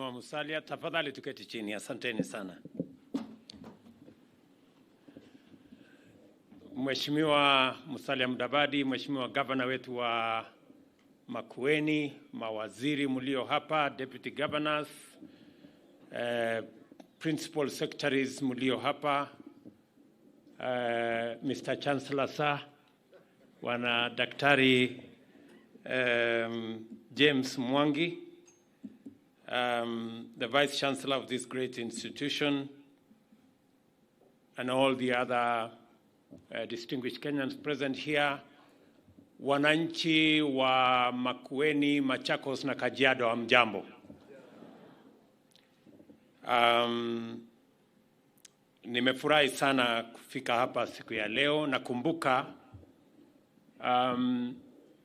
Mheshimiwa Musalia, tafadhali tuketi chini. Asanteni sana. Mheshimiwa Musalia Mudavadi, Mheshimiwa Governor wetu wa Makueni, mawaziri mlio hapa, Deputy Governors, Principal Secretaries mlio hapa, Mr. Chancellor Sir, wana Daktari James Mwangi, the Vice Chancellor of this great institution, and all the other distinguished Kenyans present here, wananchi wa Makueni, Machakos na Kajiado, hamjambo. Nimefurahi sana kufika hapa siku ya leo. Nakumbuka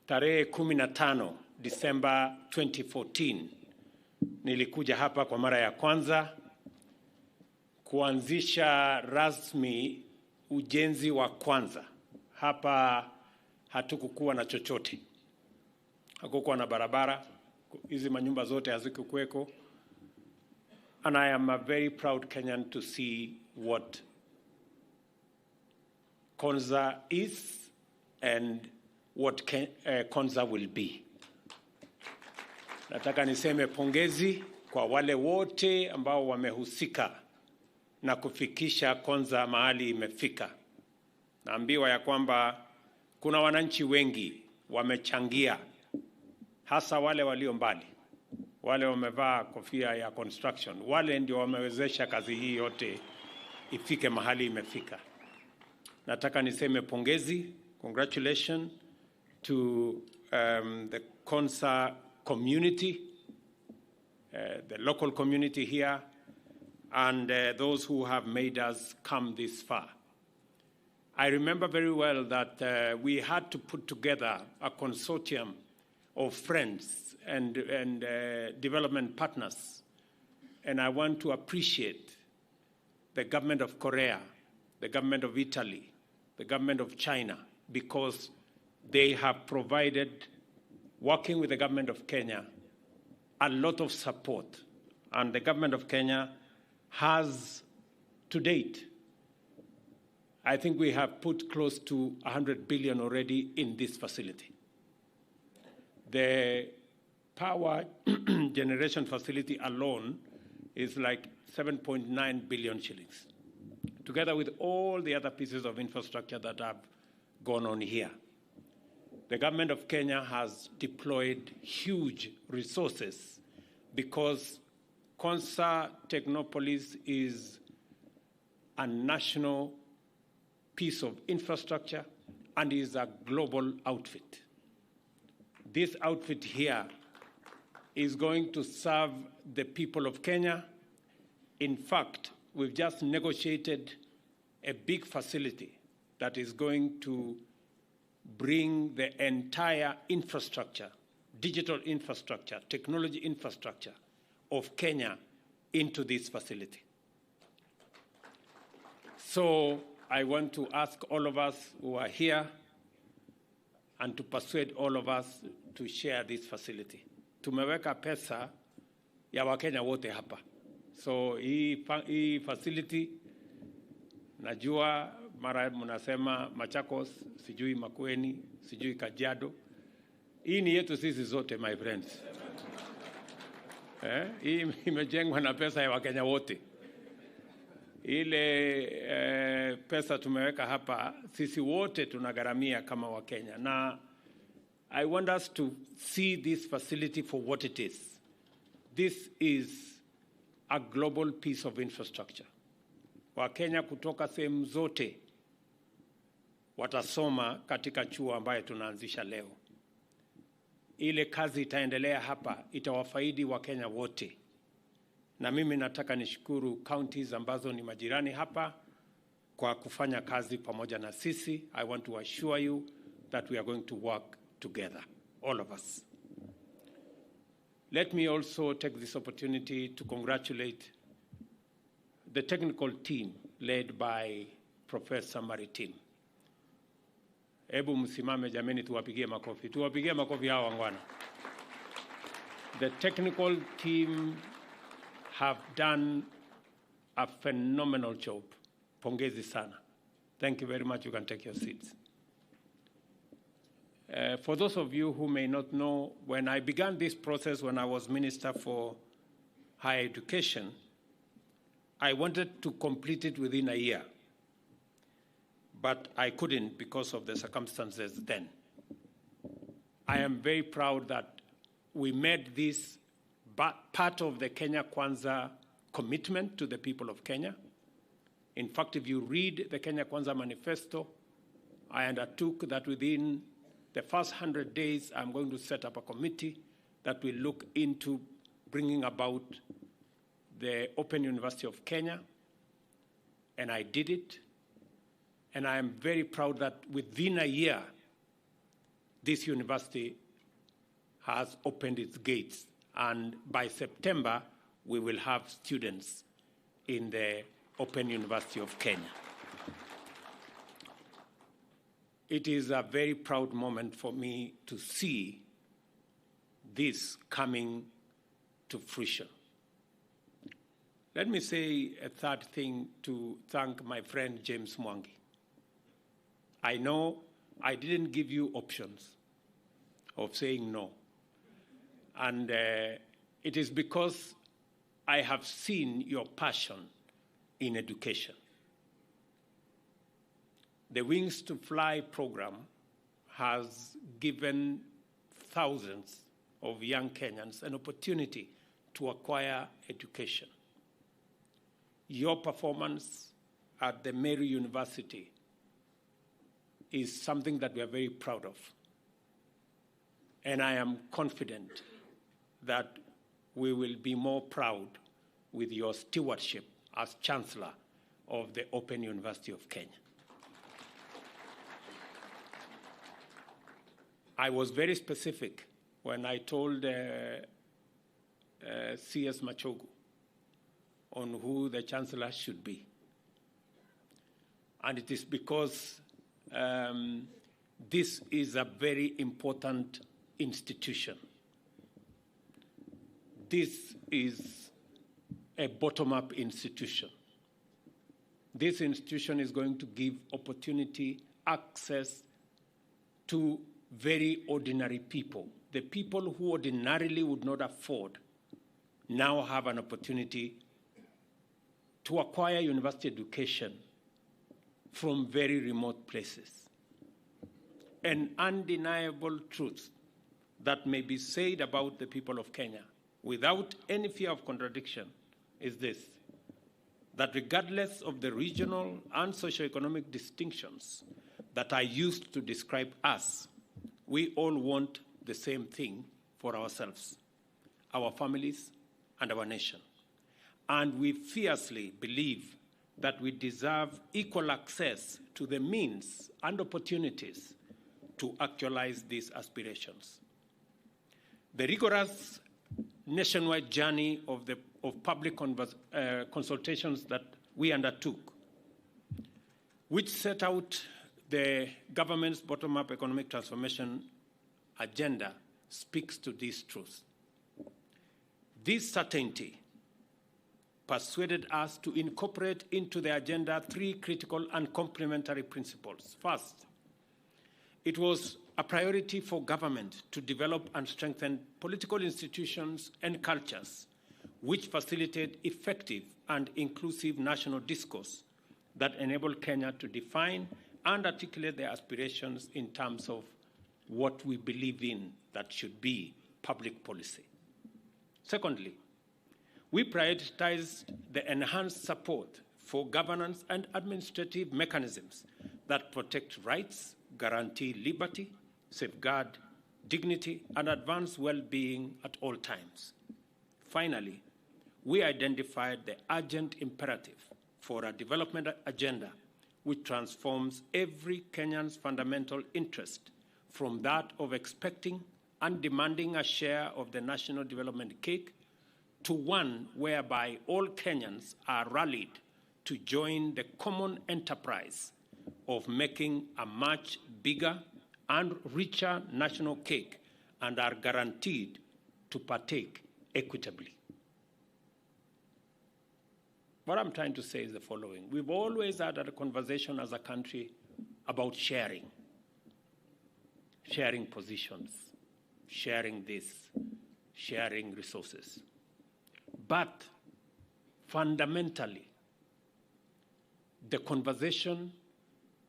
tarehe 15 Disemba 2014 nilikuja hapa kwa mara ya kwanza kuanzisha rasmi ujenzi wa kwanza. Hapa hatukukuwa na chochote. Hakukuwa na barabara. Hizi manyumba zote hazikukuweko. And I am a very proud Kenyan to see what Konza is and what Konza will be. Nataka niseme pongezi kwa wale wote ambao wamehusika na kufikisha Konza mahali imefika. Naambiwa ya kwamba kuna wananchi wengi wamechangia, hasa wale walio mbali, wale wamevaa kofia ya construction, wale ndio wamewezesha kazi hii yote ifike mahali imefika. Nataka niseme pongezi, congratulations to the Konza community, the local community here, and those who have made us come this far. I remember very well that we had to put together a consortium of friends and development partners. And I want to appreciate the government of Korea, the government of Italy, the government of China, because they have provided, working with the government of Kenya, a lot of support. And the government of Kenya has, to date, I think we have put close to 100 billion already in this facility. The power generation facility alone is like 7.9 billion shillings, together with all the other pieces of infrastructure that have gone on here. The government of Kenya has deployed huge resources because Konza Technopolis is a national piece of infrastructure and is a global outfit. This outfit here is going to serve the people of Kenya. In fact, we've just negotiated a big facility that is going to bring the entire infrastructure, digital infrastructure, technology infrastructure of Kenya into this facility. So I want to ask all of us who are here and to persuade all of us to share this facility. Tumeweka pesa ya Wakenya wote hapa. So hii facility, najua mara mnasema Machakos, sijui Makueni, sijui Kajiado. Hii ni yetu sisi zote, my friends. Hii imejengwa na pesa ya Wakenya wote. Ile pesa tumeweka hapa, sisi wote tunagharamia kama Wakenya. Na I want us to see this facility for what it is. This is a global piece of infrastructure. Wakenya kutoka sehemu zote watasoma katika chuo ambaye tunaanzisha leo. Ile kazi itaendelea hapa, itawafaidi Wakenya wote. Na mimi nataka nishukuru counties ambazo ni majirani hapa kwa kufanya kazi pamoja na sisi. I want to assure you that we are going to work together, all of us. Let me also take this opportunity to congratulate the technical team led by Professor Maritim. Ebu msimame jameni, tuwapigie makofi. Tuwapigie makofi hawa wangwana. The technical team have done a phenomenal job. Pongezi sana. Thank you very much. You can take your seats. For those of you who may not know, when I began this process when I was Minister for Higher Education, I wanted to complete it within a year, but I couldn't because of the circumstances then. I am very proud that we made this part of the Kenya Kwanza commitment to the people of Kenya. In fact, if you read the Kenya Kwanza Manifesto, I undertook that within the first 100 days, I'm going to set up a committee that will look into bringing about the Open University of Kenya, and I did it. And I am very proud that within a year, this university has opened its gates. And by September, we will have students in the Open University of Kenya. It is a very proud moment for me to see this coming to fruition. Let me say a third thing to thank my friend James Mwangi. I know I didn't give you options of saying no. And it is because I have seen your passion in education. The Wings to Fly program has given thousands of young Kenyans an opportunity to acquire education. Your performance at the Mary University is something that we are very proud of. And I am confident that we will be more proud with your stewardship as Chancellor of the Open University of Kenya. I was very specific when I told CS Machogu on who the Chancellor should be. And it is because this is a very important institution. This is a bottom-up institution. This institution is going to give opportunity, access to very ordinary people. The people who ordinarily would not afford now have an opportunity to acquire university education from very remote places. An undeniable truth that may be said about the people of Kenya without any fear of contradiction is this, that regardless of the regional and socioeconomic distinctions that are used to describe us, we all want the same thing for ourselves, our families, and our nation. And we fiercely believe that we deserve equal access to the means and opportunities to actualize these aspirations. The rigorous nationwide journey of public consultations that we undertook, which set out the government's bottom-up economic transformation agenda, speaks to this truth. This certainty persuaded us to incorporate into the agenda three critical and complementary principles. First, it was a priority for government to develop and strengthen political institutions and cultures which facilitate effective and inclusive national discourse that enable Kenya to define and articulate their aspirations in terms of what we believe in that should be public policy. Secondly, we prioritized the enhanced support for governance and administrative mechanisms that protect rights, guarantee liberty, safeguard dignity, and advance well-being at all times. Finally, we identified the urgent imperative for a development agenda which transforms every Kenyan's fundamental interest from that of expecting and demanding a share of the national development cake to one whereby all Kenyans are rallied to join the common enterprise of making a much bigger and richer national cake and are guaranteed to partake equitably. What I'm trying to say is the following. We've always had a conversation as a country about sharing positions, sharing this, sharing resources. But fundamentally, the conversation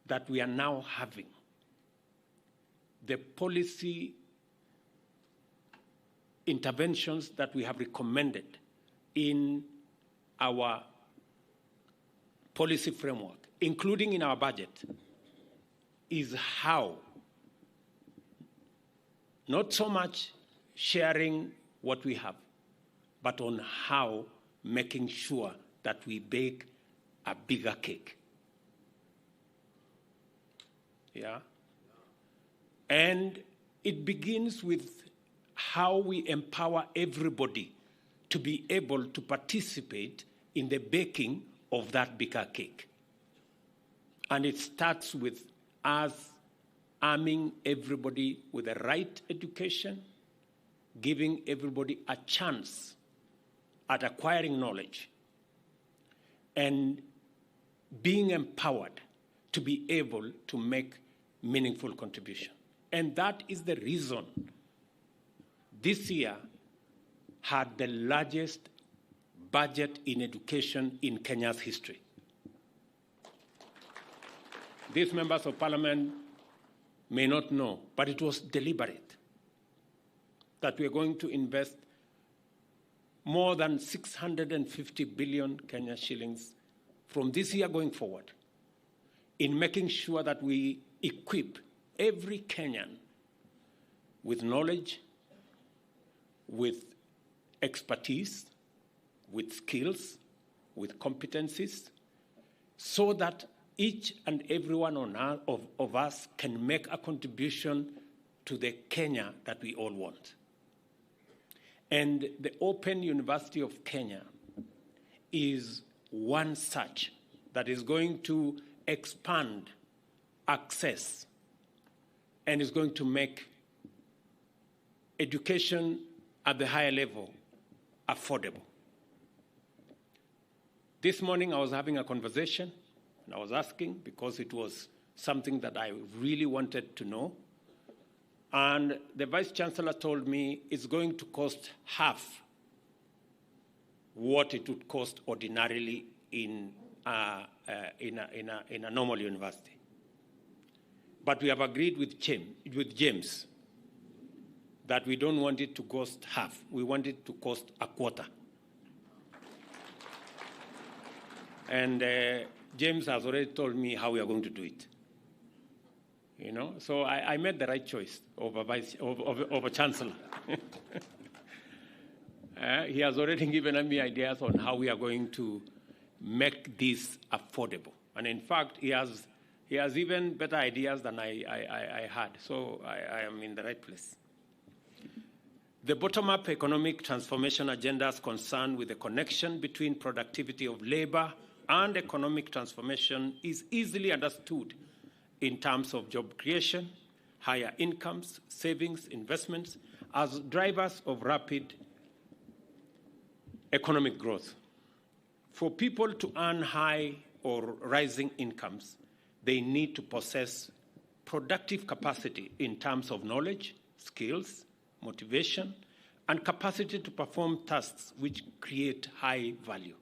that we are now having, the policy interventions that we have recommended in our policy framework, including in our budget, is how, not so much sharing what we have, but on how making sure that we bake a bigger cake. Yeah? And it begins with how we empower everybody to be able to participate in the baking of that bigger cake. And it starts with us arming everybody with the right education, giving everybody a chance at acquiring knowledge, and being empowered to be able to make meaningful contribution. And that is the reason this year had the largest budget in education in Kenya's history. These members of parliament may not know, but it was deliberate that we are going to invest more than 650 billion Kenya shillings from this year going forward in making sure that we equip every Kenyan with knowledge, with expertise, with skills, with competencies, so that each and every one of us can make a contribution to the Kenya that we all want. And the Open University of Kenya is one such that is going to expand access and is going to make education at the higher level affordable. This morning I was having a conversation and I was asking because it was something that I really wanted to know. And the Vice Chancellor told me it's going to cost half what it would cost ordinarily in a normal university. But we have agreed with James that we don't want it to cost half. We want it to cost a quarter. And James has already told me how we are going to do it. You know, so I made the right choice over Chancellor. He has already given me ideas on how we are going to make this affordable. And in fact, he has even better ideas than I had. So I am in the right place. The bottom-up economic transformation agenda is concerned with the connection between productivity of labor and economic transformation is easily understood in terms of job creation, higher incomes, savings, investments, as drivers of rapid economic growth. For people to earn high or rising incomes, they need to possess productive capacity in terms of knowledge, skills, motivation, and capacity to perform tasks which create high value.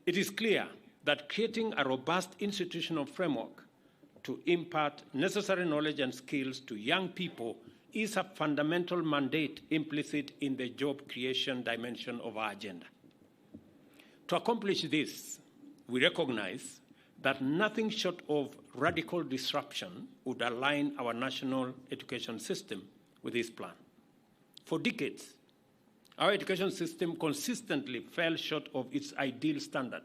It is clear that creating a robust institutional framework to impart necessary knowledge and skills to young people is a fundamental mandate implicit in the job creation dimension of our agenda. To accomplish this, we recognize that nothing short of radical disruption would align our national education system with this plan. For decades, our education system consistently fell short of its ideal standard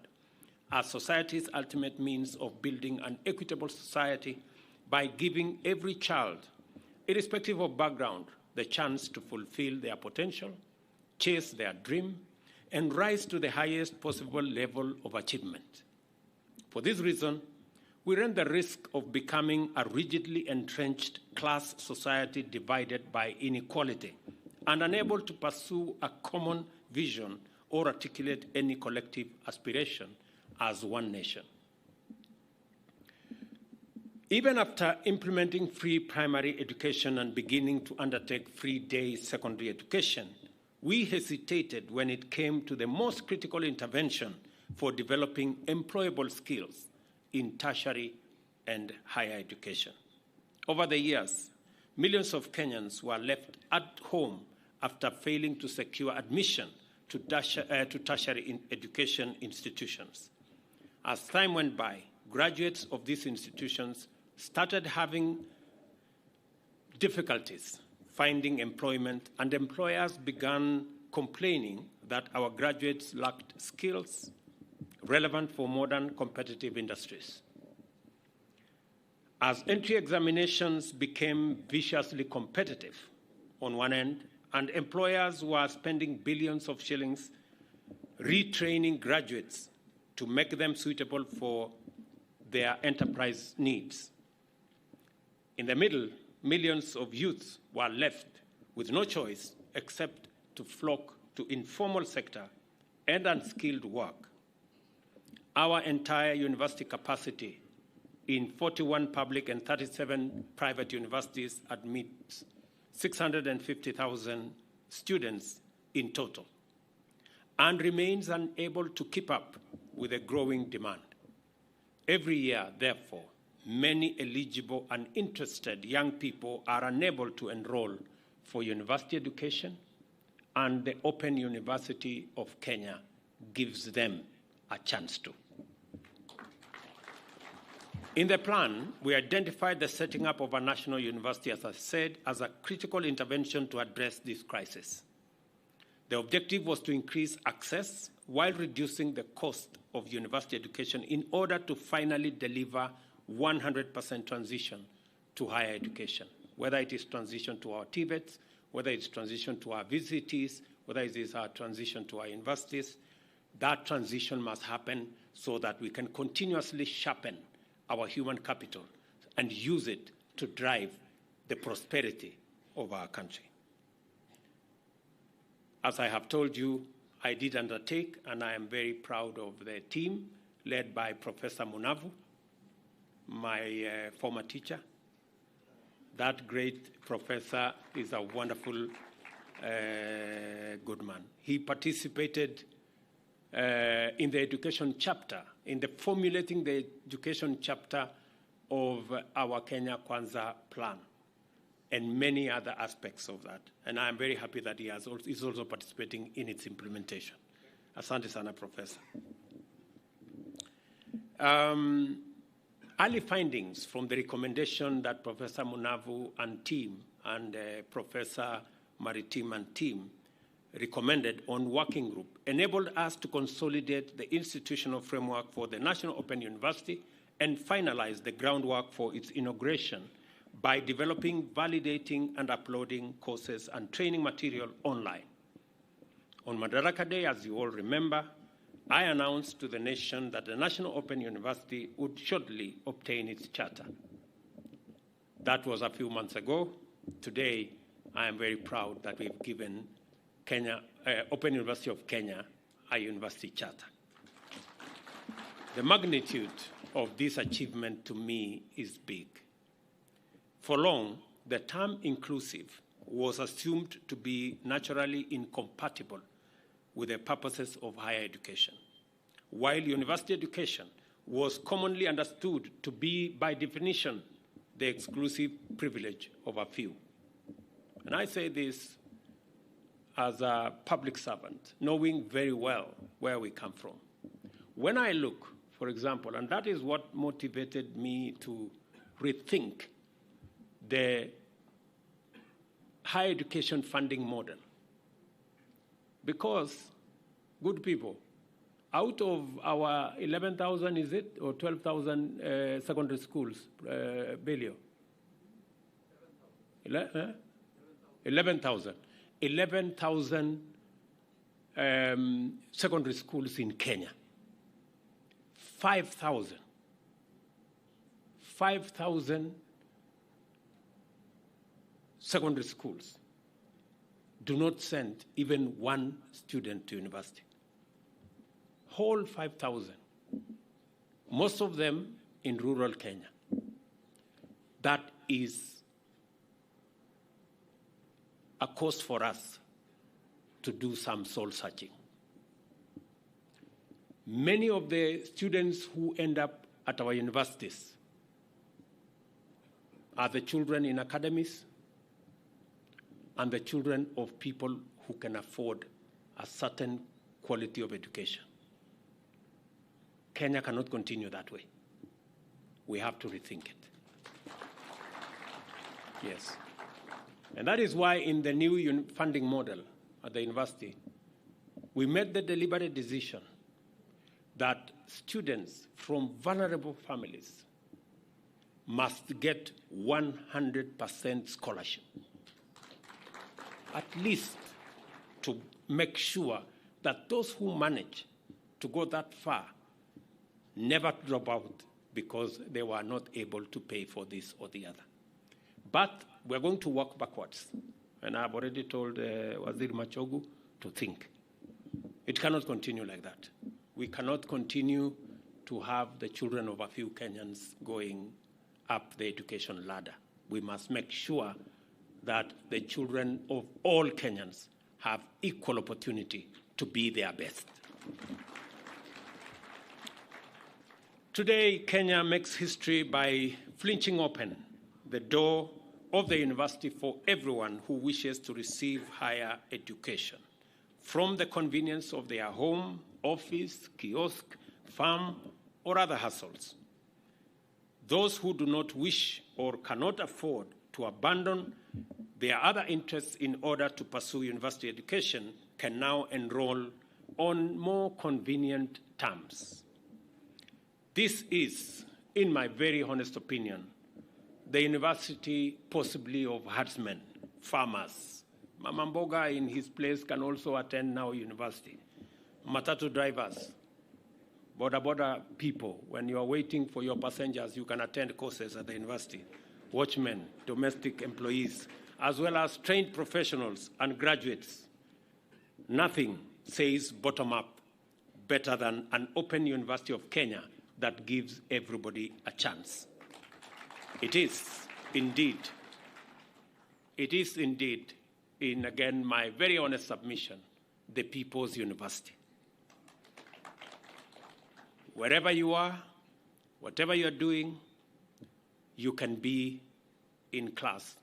as society's ultimate means of building an equitable society by giving every child, irrespective of background, the chance to fulfill their potential, chase their dream, and rise to the highest possible level of achievement. For this reason, we run the risk of becoming a rigidly entrenched class society divided by inequality and unable to pursue a common vision or articulate any collective aspiration as one nation. Even after implementing free primary education and beginning to undertake free day secondary education, we hesitated when it came to the most critical intervention for developing employable skills in tertiary and higher education. Over the years, millions of Kenyans were left at home after failing to secure admission to tertiary education institutions. As time went by, graduates of these institutions started having difficulties finding employment, and employers began complaining that our graduates lacked skills relevant for modern competitive industries. As entry examinations became viciously competitive on one end, and employers were spending billions of shillings retraining graduates to make them suitable for their enterprise needs. In the middle, millions of youths were left with no choice except to flock to informal sector and unskilled work. Our entire university capacity in 41 public and 37 private universities admits 650,000 students in total and remains unable to keep up with a growing demand. Every year, therefore, many eligible and interested young people are unable to enroll for university education, and the Open University of Kenya gives them a chance to. In the plan, we identified the setting up of a national university, as I said, as a critical intervention to address this crisis. The objective was to increase access while reducing the cost of university education in order to finally deliver 100% transition to higher education, whether it is transition to our TVETs, whether it's transition to our VCTs, whether it is our transition to our universities. That transition must happen so that we can continuously sharpen our human capital and use it to drive the prosperity of our country. As I have told you, I did undertake, and I am very proud of the team led by Professor Munavu, my former teacher. That great professor is a wonderful, good man. He participated in the education chapter, in the formulating the education chapter of our Kenya Kwanza plan and many other aspects of that. And I'm very happy that he is also participating in its implementation. Asante sana, Professor. Early findings from the recommendation that Professor Munavu and team and Professor Maritim and team recommended on working group enabled us to consolidate the institutional framework for the National Open University and finalize the groundwork for its inauguration by developing, validating, and uploading courses and training material online. On Madaraka Day, as you all remember, I announced to the nation that the National Open University would shortly obtain its charter. That was a few months ago. Today, I am very proud that we've given Open University of Kenya a university charter. The magnitude of this achievement to me is big. For long, the term inclusive was assumed to be naturally incompatible with the purposes of higher education, while university education was commonly understood to be, by definition, the exclusive privilege of a few. And I say this as a public servant, knowing very well where we come from. When I look, for example, and that is what motivated me to rethink the higher education funding model. Because, good people, out of our 11,000, is it, or 12,000 secondary schools, Belio? 11,000. 11,000 secondary schools in Kenya. 5,000 secondary schools do not send even one student to university. whole 5,000, most of them in rural Kenya. That is a cause for us to do some soul searching. Many of the students who end up at our universities are the children in academies and the children of people who can afford a certain quality of education. Kenya cannot continue that way. We have to rethink it. Yes. And that is why in the new funding model at the university, we made the deliberate decision that students from vulnerable families must get 100% scholarship, at least to make sure that those who manage to go that far never drop out because they were not able to pay for this or the other. But we're going to work backwards. And I've already told Wazir Machogu to think. It cannot continue like that. We cannot continue to have the children of a few Kenyans going up the education ladder. We must make sure that the children of all Kenyans have equal opportunity to be their best. Today, Kenya makes history by flinching open the door of the university for everyone who wishes to receive higher education, from the convenience of their home, office, kiosk, farm, or other hustles. Those who do not wish or cannot afford to abandon their other interests in order to pursue university education can now enroll on more convenient terms. This is, in my very honest opinion, the university possibly of herdsmen, farmers. Mama Mboga in his place can also attend now university. Matatu drivers, border people, when you are waiting for your passengers, you can attend courses at the university. Watchmen, domestic employees, as well as trained professionals and graduates. Nothing says bottom-up better than an open University of Kenya that gives everybody a chance. It is indeed, in again my very honest submission, the people's university. Wherever you are, whatever you're doing, you can be in class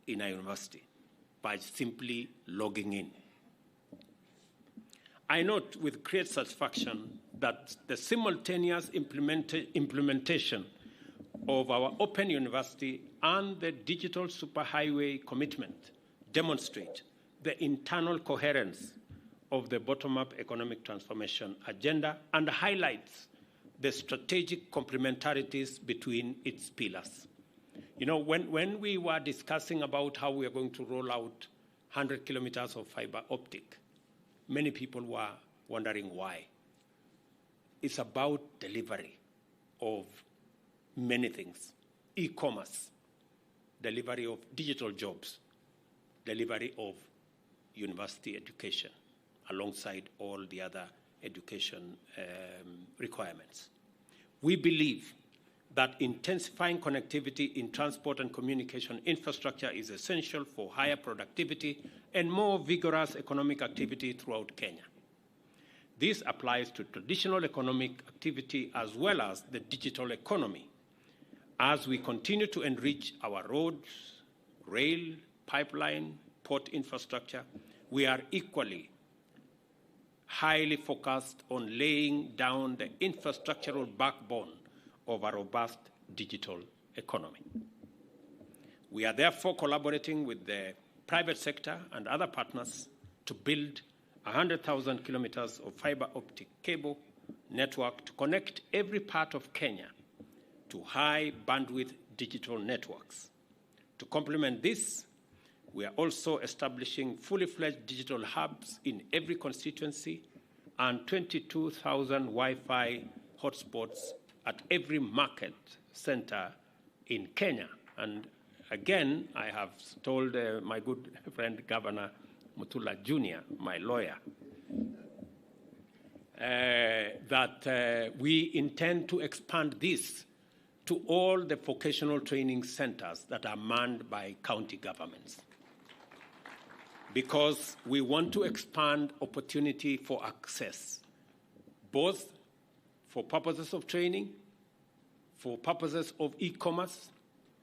in a university by simply logging in. I note with great satisfaction that the simultaneous implementation of our Open University and the Digital Superhighway commitment demonstrate the internal coherence of the bottom-up economic transformation agenda and highlights the strategic complementarities between its pillars. You know, when we were discussing about how we are going to roll out 100 kilometers of fiber optic, many people were wondering why. It's about delivery of many things. E-commerce, delivery of digital jobs, delivery of university education, alongside all the other education requirements. We believe that intensifying connectivity in transport and communication infrastructure is essential for higher productivity and more vigorous economic activity throughout Kenya. This applies to traditional economic activity as well as the digital economy. As we continue to enrich our roads, rail, pipeline, port infrastructure, we are equally highly focused on laying down the infrastructural backbone of a robust digital economy. We are therefore collaborating with the private sector and other partners to build 100,000 kilometers of fiber optic cable network to connect every part of Kenya to high bandwidth digital networks. To complement this, we are also establishing fully fledged digital hubs in every constituency and 22,000 Wi-Fi hotspots at every market center in Kenya. And again, I have told my good friend Governor Mutula Jr., my lawyer, that we intend to expand this to all the vocational training centers that are manned by county governments, because we want to expand opportunity for access, both for purposes of training, for purposes of e-commerce,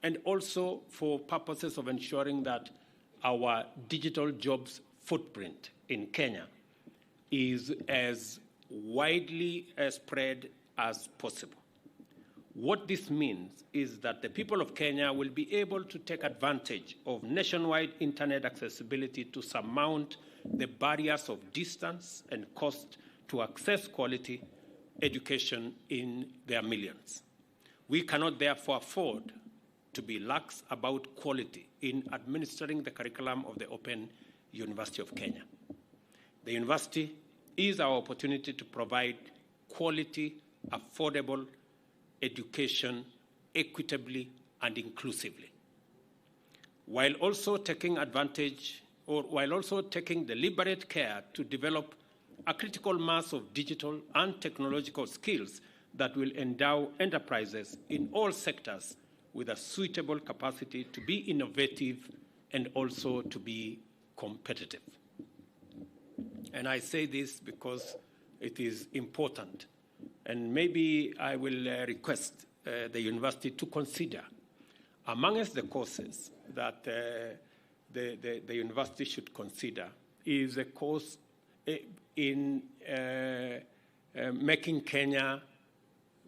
and also for purposes of ensuring that our digital jobs footprint in Kenya is as widely spread as possible. What this means is that the people of Kenya will be able to take advantage of nationwide internet accessibility to surmount the barriers of distance and cost to access quality education in their millions. We cannot therefore afford to be lax about quality in administering the curriculum of the Open University of Kenya. The university is our opportunity to provide quality, affordable education equitably and inclusively, while also taking deliberate care to develop a critical mass of digital and technological skills that will endow enterprises in all sectors with a suitable capacity to be innovative and also to be competitive. And I say this because it is important. And maybe I will request the university to consider, amongst the courses that the university should consider, is a course in making Kenya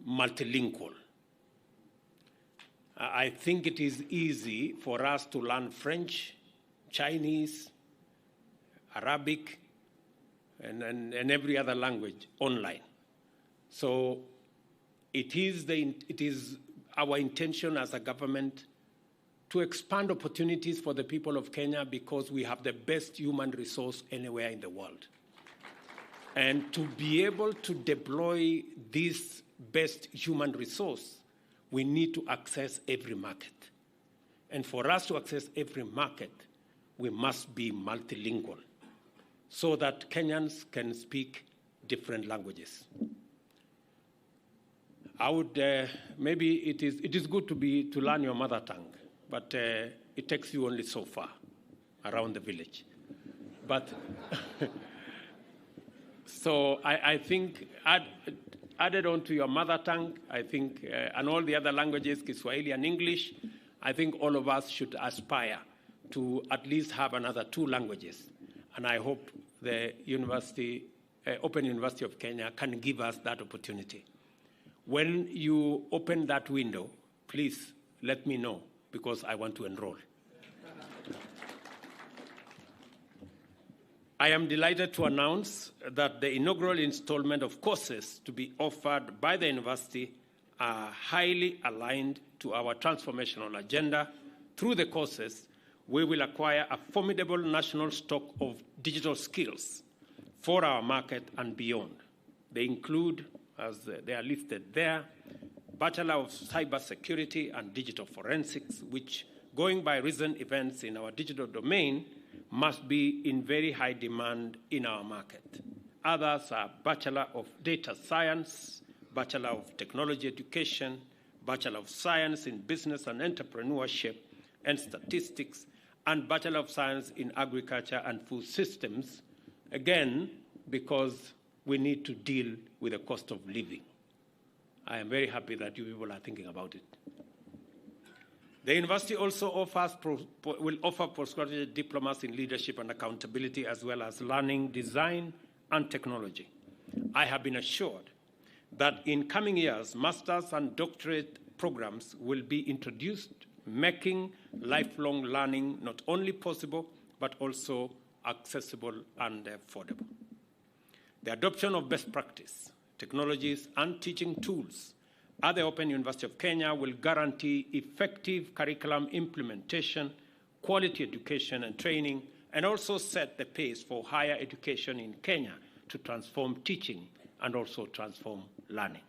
multilingual. I think it is easy for us to learn French, Chinese, Arabic, and every other language online. So it is our intention as a government to expand opportunities for the people of Kenya, because we have the best human resource anywhere in the world. And to be able to deploy this best human resource, we need to access every market. And for us to access every market, we must be multilingual so that Kenyans can speak different languages. I would, maybe it is good to learn your mother tongue, but it takes you only so far around the village. But so I think added on to your mother tongue, I think, and all the other languages, Kiswahili and English, I think all of us should aspire to at least have another 2 languages. And I hope the university, Open University of Kenya, can give us that opportunity. When you open that window, please let me know, because I want to enroll. I am delighted to announce that the inaugural installment of courses to be offered by the university are highly aligned to our transformational agenda. Through the courses, we will acquire a formidable national stock of digital skills for our market and beyond. They include, as they are listed there, Bachelor of Cybersecurity and Digital Forensics, which, going by recent events in our digital domain, must be in very high demand in our market. Others are Bachelor of Data Science, Bachelor of Technology Education, Bachelor of Science in Business and Entrepreneurship and Statistics, and Bachelor of Science in Agriculture and Food Systems, again, because we need to deal with the cost of living. I am very happy that you people are thinking about it. The university also will offer postgraduate diplomas in leadership and accountability, as well as learning, design, and technology. I have been assured that in coming years, master's and doctorate programs will be introduced, making lifelong learning not only possible, but also accessible and affordable. The adoption of best practice, technologies, and teaching tools at the Open University of Kenya will guarantee effective curriculum implementation, quality education and training, and also set the pace for higher education in Kenya to transform teaching and also transform learning.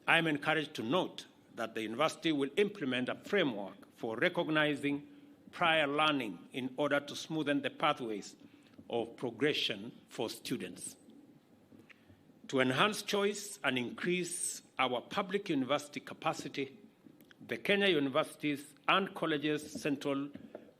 I am encouraged to note that the university will implement a framework for recognizing prior learning in order to smoothen the pathways of progression for students. To enhance choice and increase our public university capacity, the Kenya Universities and Colleges Central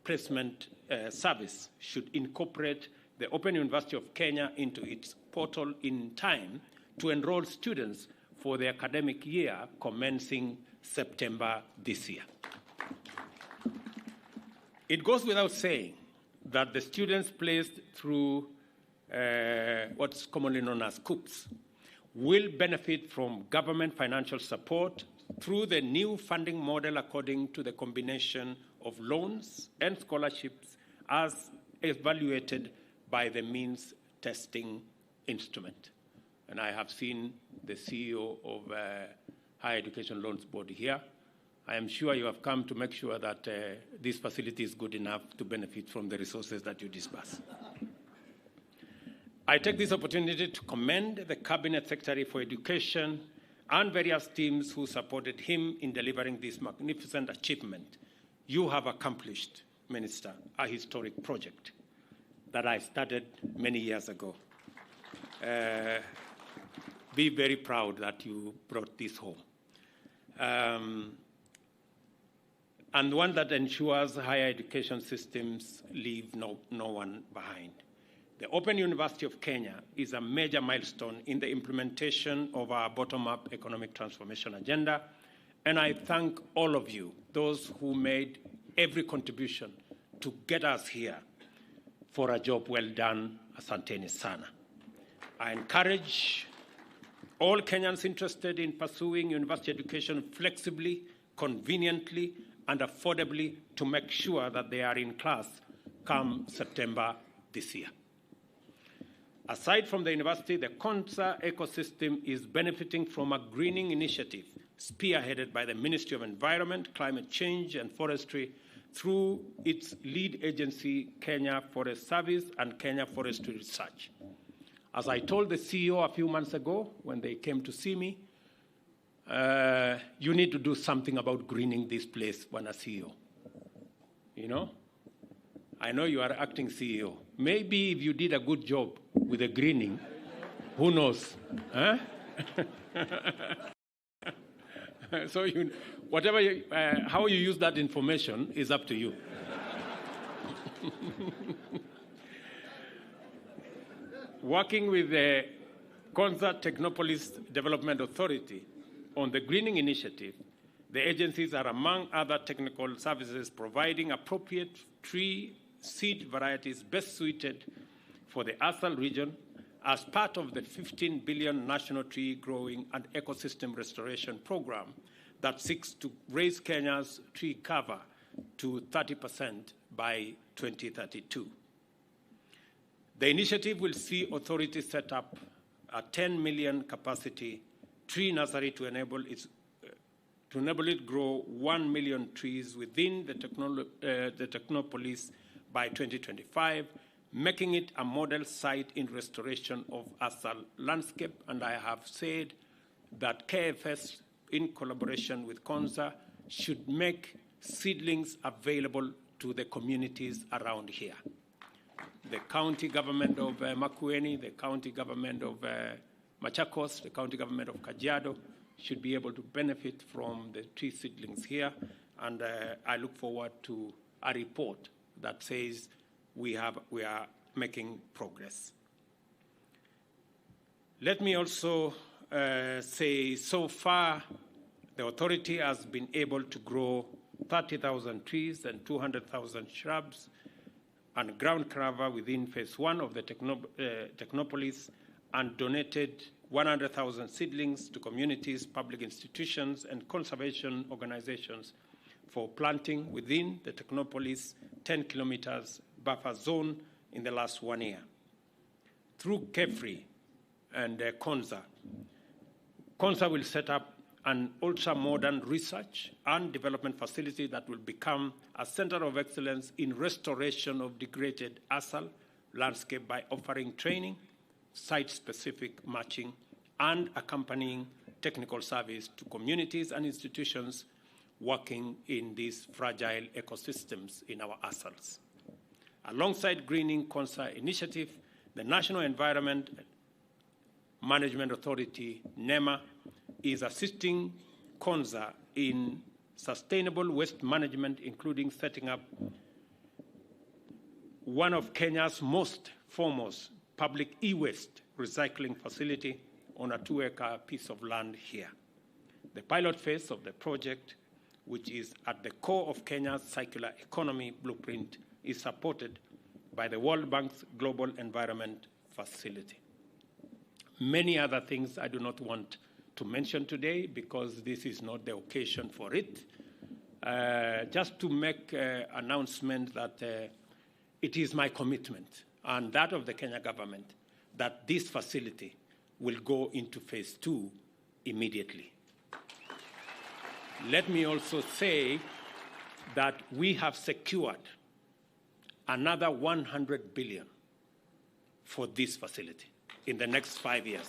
Placement Service should incorporate the Open University of Kenya into its portal in time to enroll students for the academic year commencing September this year. It goes without saying that the students placed through what's commonly known as COOPs will benefit from government financial support through the new funding model according to the combination of loans and scholarships as evaluated by the means testing instrument. And I have seen the CEO of Higher Education Loans Board here. I am sure you have come to make sure that this facility is good enough to benefit from the resources that you disburse. I take this opportunity to commend the Cabinet Secretary for Education and various teams who supported him in delivering this magnificent achievement. You have accomplished, Minister, a historic project that I started many years ago. Be very proud that you brought this home. And one that ensures higher education systems leave no one behind. The Open University of Kenya is a major milestone in the implementation of our bottom-up economic transformation agenda, and I thank all of you, those who made every contribution to get us here, for a job well done. Asanteni sana. I encourage all Kenyans interested in pursuing university education flexibly, conveniently, and affordably to make sure that they are in class come September this year. Aside from the university, the Konza ecosystem is benefiting from a greening initiative spearheaded by the Ministry of Environment, Climate Change and Forestry through its lead agency, Kenya Forest Service and Kenya Forestry Research. As I told the CEO a few months ago when they came to see me, you need to do something about greening this place when a CEO. You know? I know you are acting CEO. Maybe if you did a good job with the greening, who knows? Huh? So whatever how you use that information is up to you. Working with the Konza Technopolis Development Authority on the greening initiative, the agencies are, among other technical services, providing appropriate tree seed varieties best suited for the Asal region as part of the 15 billion National Tree Growing and Ecosystem Restoration Program that seeks to raise Kenya's tree cover to 30% by 2032. The initiative will see authorities set up a 10 million capacity tree nursery to enable it grow 1 million trees within the Technopolis by 2025, making it a model site in restoration of Asal landscape. And I have said that KFS, in collaboration with Konza, should make seedlings available to the communities around here. The county government of Makueni, the county government of Machakos, the county government of Kajiado should be able to benefit from the tree seedlings here. And I look forward to a report that says we are making progress. Let me also say, so far, the authority has been able to grow 30,000 trees and 200,000 shrubs and ground cover within phase 1 of the Technopolis, and donated 100,000 seedlings to communities, public institutions, and conservation organizations for planting within the Technopolis 10 kilometers buffer zone in the last 1 year. Through KEFRI and Konza will set up an ultra-modern research and development facility that will become a center of excellence in restoration of degraded Asal landscape by offering training, site-specific matching, and accompanying technical service to communities and institutions working in these fragile ecosystems in our Asals. Alongside Greening Konza initiative, the National Environment Management Authority, NEMA, is assisting KONSA in sustainable waste management, including setting up one of Kenya's most foremost public e-waste recycling facility on a 2-acre piece of land here. The pilot phase of the project, which is at the core of Kenya's circular economy blueprint, is supported by the World Bank's Global Environment Facility. Many other things I do not want to mention today because this is not the occasion for it. Just to make an announcement that it is my commitment and that of the Kenya government that this facility will go into phase 2 immediately. Let me also say that we have secured another 100 billion for this facility in the next 5 years.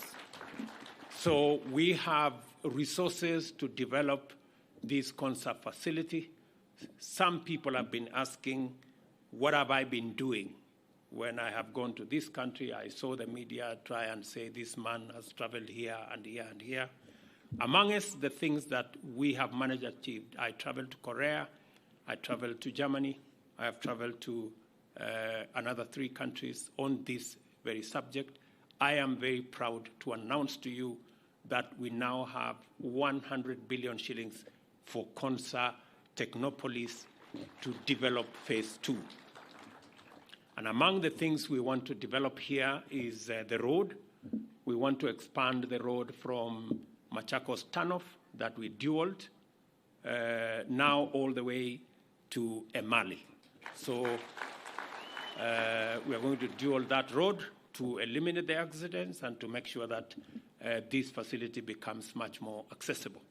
So we have resources to develop this KONSA facility. Some people have been asking, what have I been doing? When I have gone to this country, I saw the media try and say this man has traveled here and here and here. Amongst the things that we have managed to achieve, I traveled to Korea, I traveled to Germany, I have traveled to another 3 countries on this very subject. I am very proud to announce to you that we now have 100 billion shillings for KONSA Technopolis to develop phase 2. And among the things we want to develop here is the road. We want to expand the road from Machakos Turnoff that we dualed, now all the way to Emali. So we are going to dual that road to eliminate the accidents and to make sure that this facility becomes much more accessible.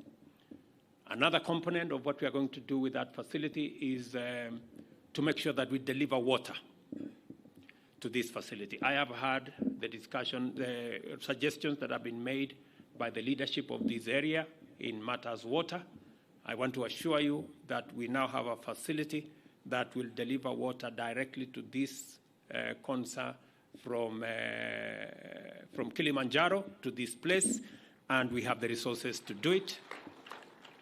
Another component of what we are going to do with that facility is to make sure that we deliver water to this facility. I have heard the discussion, the suggestions that have been made by the leadership of this area in matters water. I want to assure you that we now have a facility that will deliver water directly to this KONSA from Kilimanjaro to this place, and we have the resources to do it.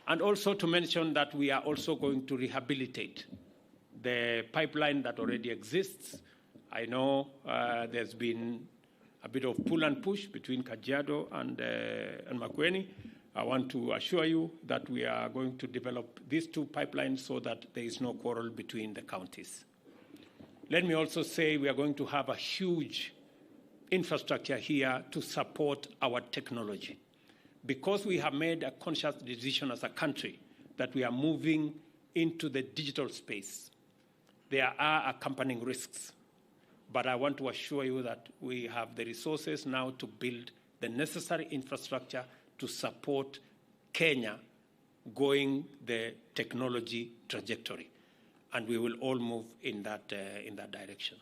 And also to mention that we are also going to rehabilitate the pipeline that already exists. I know there's been a bit of pull and push between Kajiado and Makueni. I want to assure you that we are going to develop these 2 pipelines so that there is no quarrel between the counties. Let me also say we are going to have a huge infrastructure here to support our technology. Because we have made a conscious decision as a country that we are moving into the digital space, there are accompanying risks. But I want to assure you that we have the resources now to build the necessary infrastructure to support Kenya going the technology trajectory. And we will all move in that direction.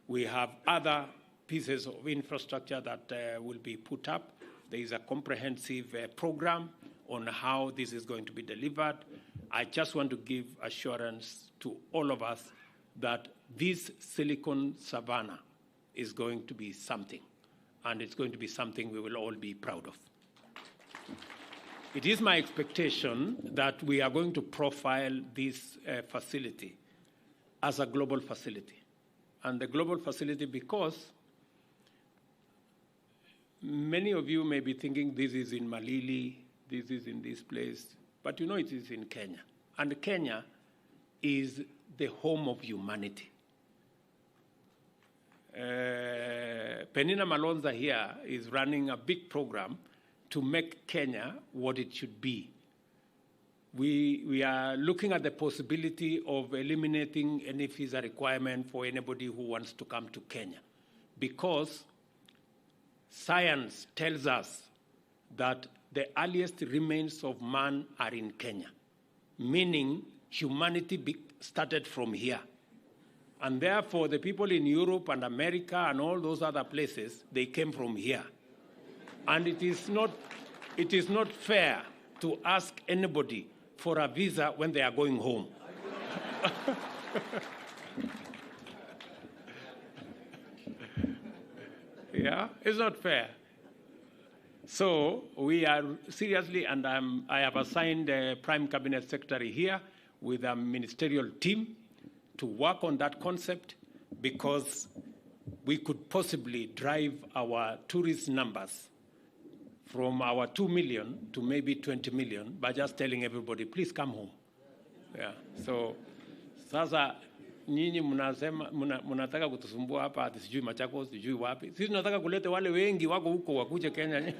We have other pieces of infrastructure that will be put up. There is a comprehensive program on how this is going to be delivered. I just want to give assurance to all of us that this Silicon Savannah is going to be something, and it's going to be something we will all be proud of. It is my expectation that we are going to profile this facility as a global facility. And the global facility because many of you may be thinking this is in Malili, this is in this place, but you know it is in Kenya. And Kenya is the home of humanity. Penina Malonza here is running a big program to make Kenya what it should be. We are looking at the possibility of eliminating any visa requirement for anybody who wants to come to Kenya, because science tells us that the earliest remains of man are in Kenya, meaning humanity started from here. And therefore, the people in Europe and America and all those other places, they came from here. And it is not fair to ask anybody for a visa when they are going home. Yeah, it's not fair. So we are seriously, and I have assigned a Prime Cabinet Secretary here with a ministerial team to work on that concept, because we could possibly drive our tourist numbers from our 2 million to maybe 20 million by just telling everybody, please come home. Yeah. So sasa nyinyi mnataka kutusumbua hapa ati sijui Machakos, sijui wapi. Sisi tunataka kulete wale wengi wako huko wakuje Kenya.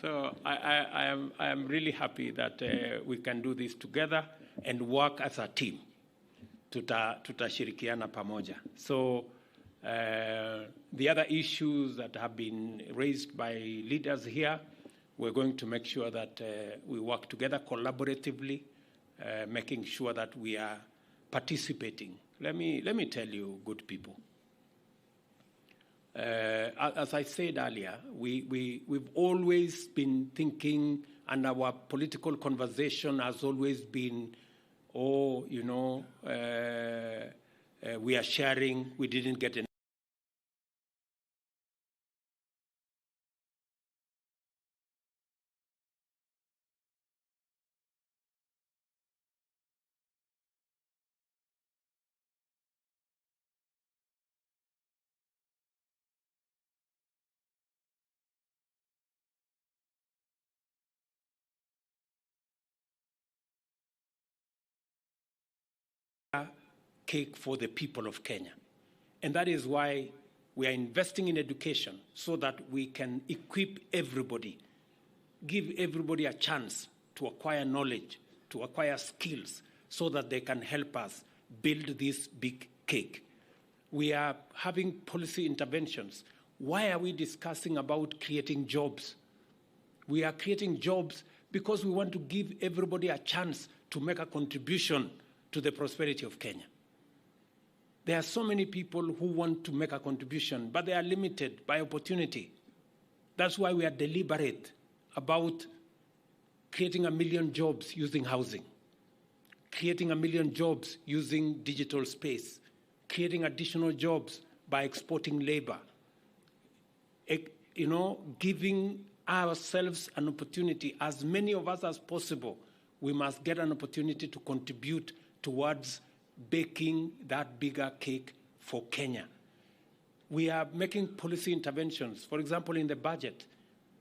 So I am really happy that we can do this together and work as a team. Tutashirikiana pamoja. So the other issues that have been raised by leaders here, we're going to make sure that we work together collaboratively, making sure that we are participating. Let me tell you, good people. As I said earlier, we've always been thinking, and our political conversation has always been, we are sharing, we didn't get enough. Cake for the people of Kenya. And that is why we are investing in education, so that we can equip everybody, give everybody a chance to acquire knowledge, to acquire skills, so that they can help us build this big cake. We are having policy interventions. Why are we discussing about creating jobs? We are creating jobs because we want to give everybody a chance to make a contribution to the prosperity of Kenya. There are so many people who want to make a contribution, but they are limited by opportunity. That's why we are deliberate about creating 1 million jobs using housing, creating 1 million jobs using digital space, creating additional jobs by exporting labor, giving ourselves an opportunity. As many of us as possible, we must get an opportunity to contribute towards baking that bigger cake for Kenya. We are making policy interventions. For example, in the budget,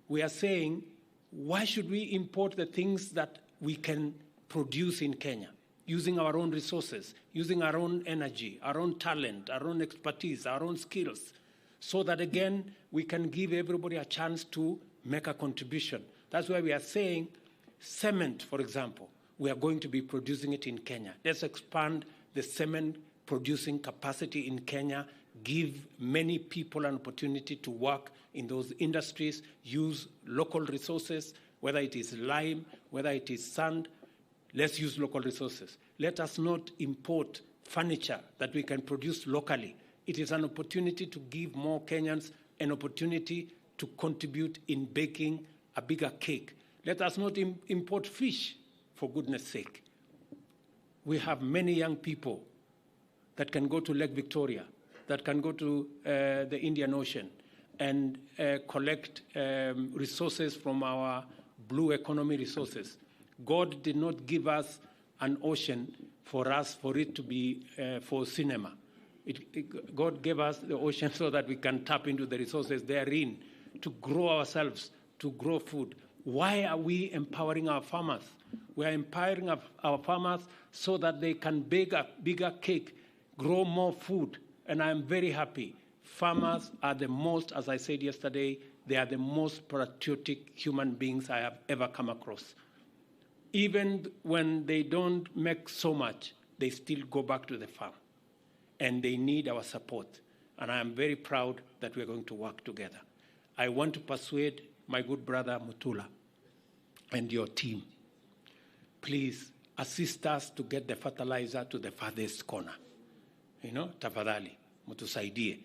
we are saying, why should we import the things that we can produce in Kenya, using our own resources, using our own energy, our own talent, our own expertise, our own skills, so that, again, we can give everybody a chance to make a contribution. That's why we are saying cement, for example, we are going to be producing it in Kenya. Let's expand the cement producing capacity in Kenya, give many people an opportunity to work in those industries, use local resources, whether it is lime, whether it is sand. Let's use local resources. Let us not import furniture that we can produce locally. It is an opportunity to give more Kenyans an opportunity to contribute in baking a bigger cake. Let us not import fish, for goodness sake. We have many young people that can go to Lake Victoria, that can go to the Indian Ocean and collect resources from our blue economy resources. God did not give us an ocean for it to be for cinema. God gave us the ocean so that we can tap into the resources therein to grow ourselves, to grow food. Why are we empowering our farmers? We are empowering our farmers so that they can bake a bigger cake, grow more food. And I'm very happy. Farmers are the most, as I said yesterday, they are the most patriotic human beings I have ever come across. Even when they don't make so much, they still go back to the farm. And they need our support. And I am very proud that we're going to work together. I want to persuade my good brother Mutula and your team. Please assist us to get the fertilizer to the farthest corner. Tafadhali, mutusaidie.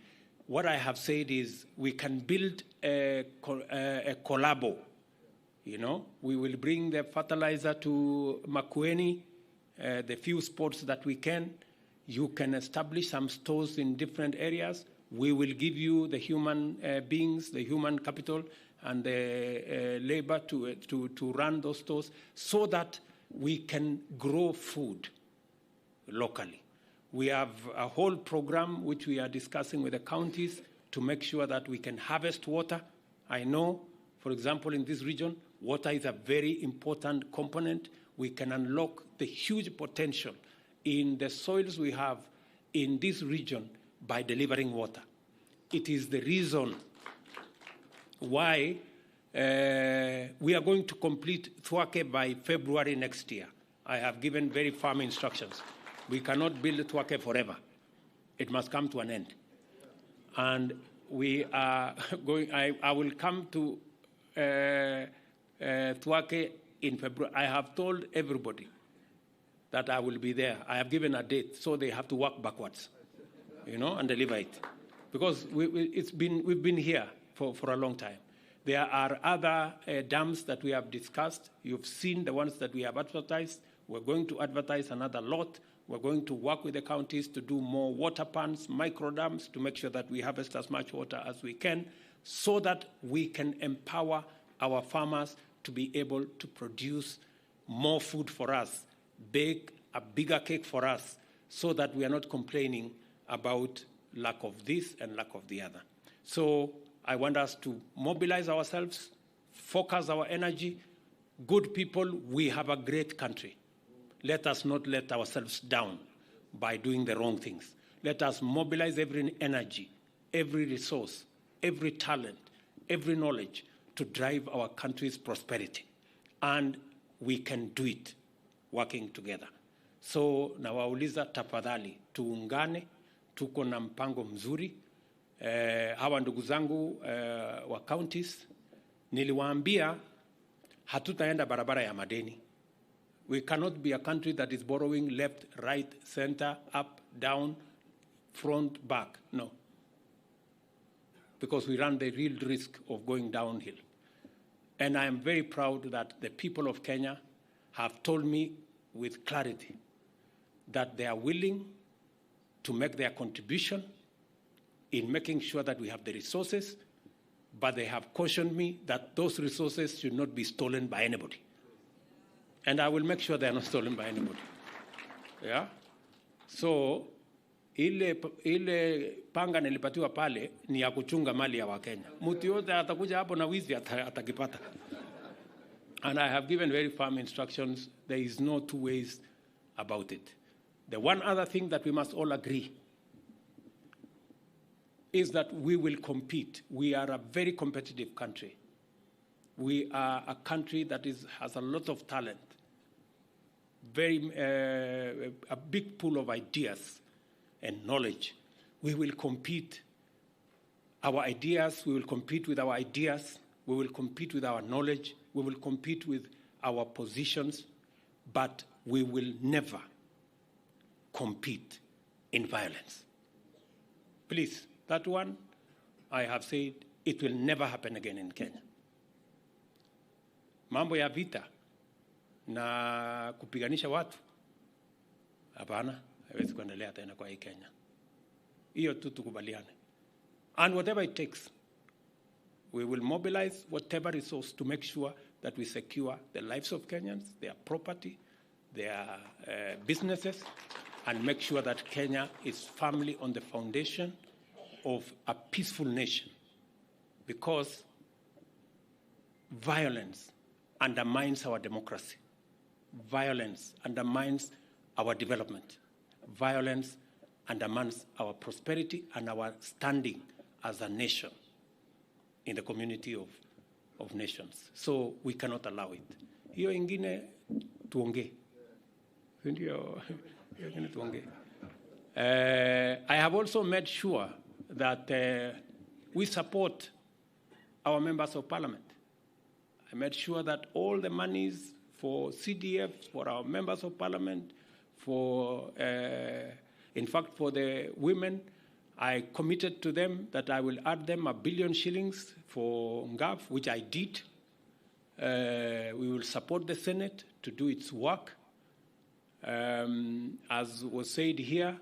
What I have said is we can build a collabo. We will bring the fertilizer to Makueni, the few spots that we can. You can establish some stores in different areas. We will give you the human beings, the human capital, and the labor to run those stores so that we can grow food locally. We have a whole program which we are discussing with the counties to make sure that we can harvest water. I know, for example, in this region, water is a very important component. We can unlock the huge potential in the soils we have in this region by delivering water. It is the reason why we are going to complete Thwake by February next year. I have given very firm instructions. We cannot build Thwake forever. It must come to an end. And we are going, I will come to Thwake in February. I have told everybody that I will be there. I have given a date, so they have to work backwards, and deliver it. Because we've been here for a long time. There are other dams that we have discussed. You've seen the ones that we have advertised. We're going to advertise another lot. We're going to work with the counties to do more water pans, micro dams, to make sure that we harvest as much water as we can so that we can empower our farmers to be able to produce more food for us, bake a bigger cake for us, so that we are not complaining about lack of this and lack of the other. So I want us to mobilize ourselves, focus our energy. Good people, we have a great country. Let us not let ourselves down by doing the wrong things. Let us mobilize every energy, every resource, every talent, every knowledge to drive our country's prosperity. And we can do it working together. So nawauliza tafadhali, tuungane, tuko na mpango mzuri. Hawa ndugu zangu wa counties, niliwaambia hatutaenda barabara ya madeni. We cannot be a country that is borrowing left, right, center, up, down, front, back. No. Because we run the real risk of going downhill. And I am very proud that the people of Kenya have told me with clarity that they are willing to make their contribution in making sure that we have the resources, but they have cautioned me that those resources should not be stolen by anybody. And I will make sure they are not stolen by anybody. Yeah? So, ile panga nilipatiwa pale ni ya kuchunga mali ya Wakenya. Mtu yote atakuja hapo na wizi atakipata. And I have given very firm instructions. There is no two ways about it. The one other thing that we must all agree is that we will compete. We are a very competitive country. We are a country that has a lot of talent, a big pool of ideas and knowledge. We will compete. Our ideas, we will compete with our ideas. We will compete with our knowledge. We will compete with our positions. But we will never compete in violence. Please, that one, I have said, it will never happen again in Kenya. Mambo ya vita na kupiganisha watu, hapana, haiwezi kuendelea tena kwa hii Kenya. Hiyo tu tukubaliane. And whatever it takes, we will mobilize whatever resource to make sure that we secure the lives of Kenyans, their property, their businesses, and make sure that Kenya is firmly on the foundation of a peaceful nation. Because violence undermines our democracy. Violence undermines our development. Violence undermines our prosperity and our standing as a nation in the community of nations. So we cannot allow it. Hiyo ingine tuongee. Ndio ingine tuongee. I have also made sure that we support our members of parliament. I made sure that all the monies for CDF, for our members of parliament, in fact, for the women, I committed to them that I will add them 1 billion shillings for NGAF, which I did. We will support the Senate to do its work. As was said here,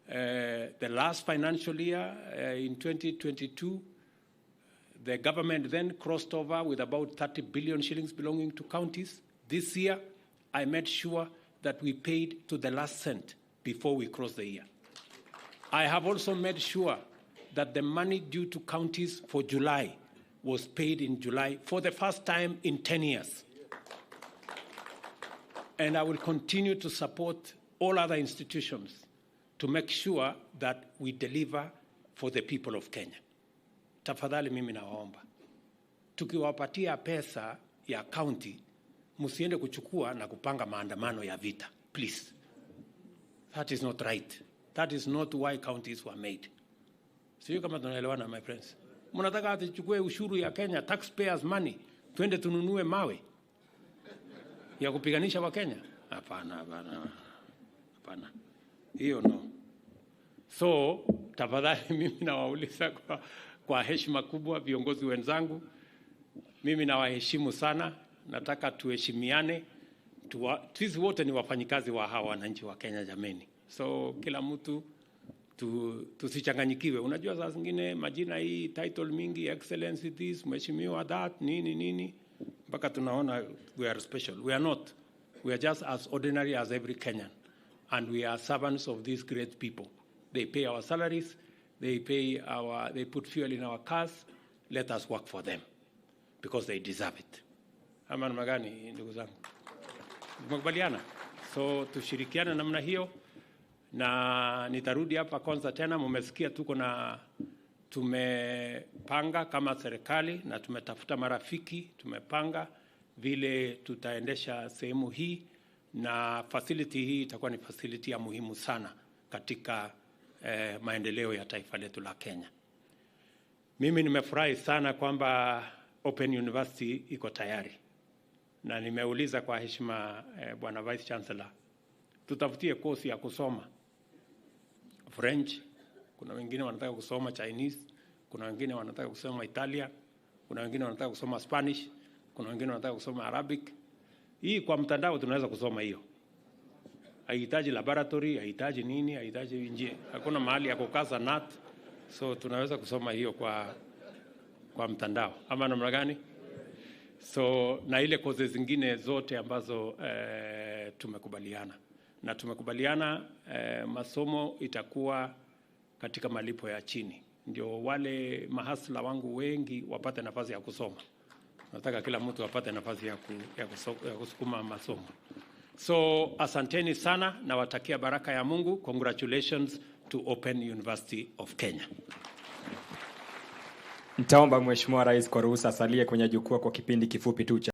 The last financial year, in 2022, the government then crossed over with about 30 billion shillings belonging to counties. This year, I made sure that we paid to the last cent before we crossed the year. I have also made sure that the money due to counties for July was paid in July for the first time in 10 years. And I will continue to support all other institutions to make sure that we deliver for the people of Kenya. Tafadhali mimi nawaomba, tukiwapatia pesa ya county, msiende kuchukua na kupanga maandamano ya vita. Please. That is not right. That is not why counties were made. Sio kama tunaelewana, my friends. Mnataka atichukue ushuru ya Kenya, taxpayers money, twende tununue mawe ya kupiganisha wa Kenya? Hapana, hapana. Hapana. Hiyo no. So, tafadhali mimi nawauliza kwa heshima kubwa viongozi wenzangu, mimi nawaheshimu sana, nataka tuheshimiane. Sisi wote ni wafanyikazi wa hawa wananchi wa Kenya jameni. So kila mtu tusichanganyikiwe. Unajua saa zingine majina hii, title mingi, excellency this, mheshimiwa that, nini, mpaka tunaona we are special. We are not. We are just as ordinary as every Kenyan. And we are servants of these great people. They pay our salaries, they put fuel in our cars. Let us work for them because they deserve it. Ama namna gani ndugu zangu? Tumekubaliana? So tushirikiane namna hiyo, na nitarudi hapa kwanza tena. Mmesikia tumepanga kama serikali na tumetafuta marafiki, tumepanga vile tutaendesha sehemu hii, na facility hii itakuwa ni facility ya muhimu sana katika maendeleo ya taifa letu la Kenya. Mimi nimefurahi sana kwamba Open University iko tayari, na nimeuliza kwa heshima Bwana Vice Chancellor, tutafutie course ya kusoma French, kuna wengine wanataka kusoma Chinese, kuna wengine wanataka kusoma Italia, kuna wengine wanataka kusoma Spanish, kuna wengine wanataka kusoma Arabic. Hii kwa mtandao tunaweza kusoma hiyo. Haihitaji laboratory, haihitaji nini, haihitaji nje. Hakuna mahali ya kukaza nut. So tunaweza kusoma hiyo kwa mtandao. Ama namna gani? So na ile courses zingine zote ambazo tumekubaliana. Na tumekubaliana masomo itakuwa katika malipo ya chini. Ndio wale mahasla wangu wengi wapate nafasi ya kusoma. Nataka kila mtu apate nafasi ya kusukuma masomo. So asanteni sana, na watakia baraka ya Mungu. Congratulations to Open University of Kenya. Nitaomba Mheshimiwa Rais kwa ruhusa asalie kwenye jukwaa kwa kipindi kifupi tu cha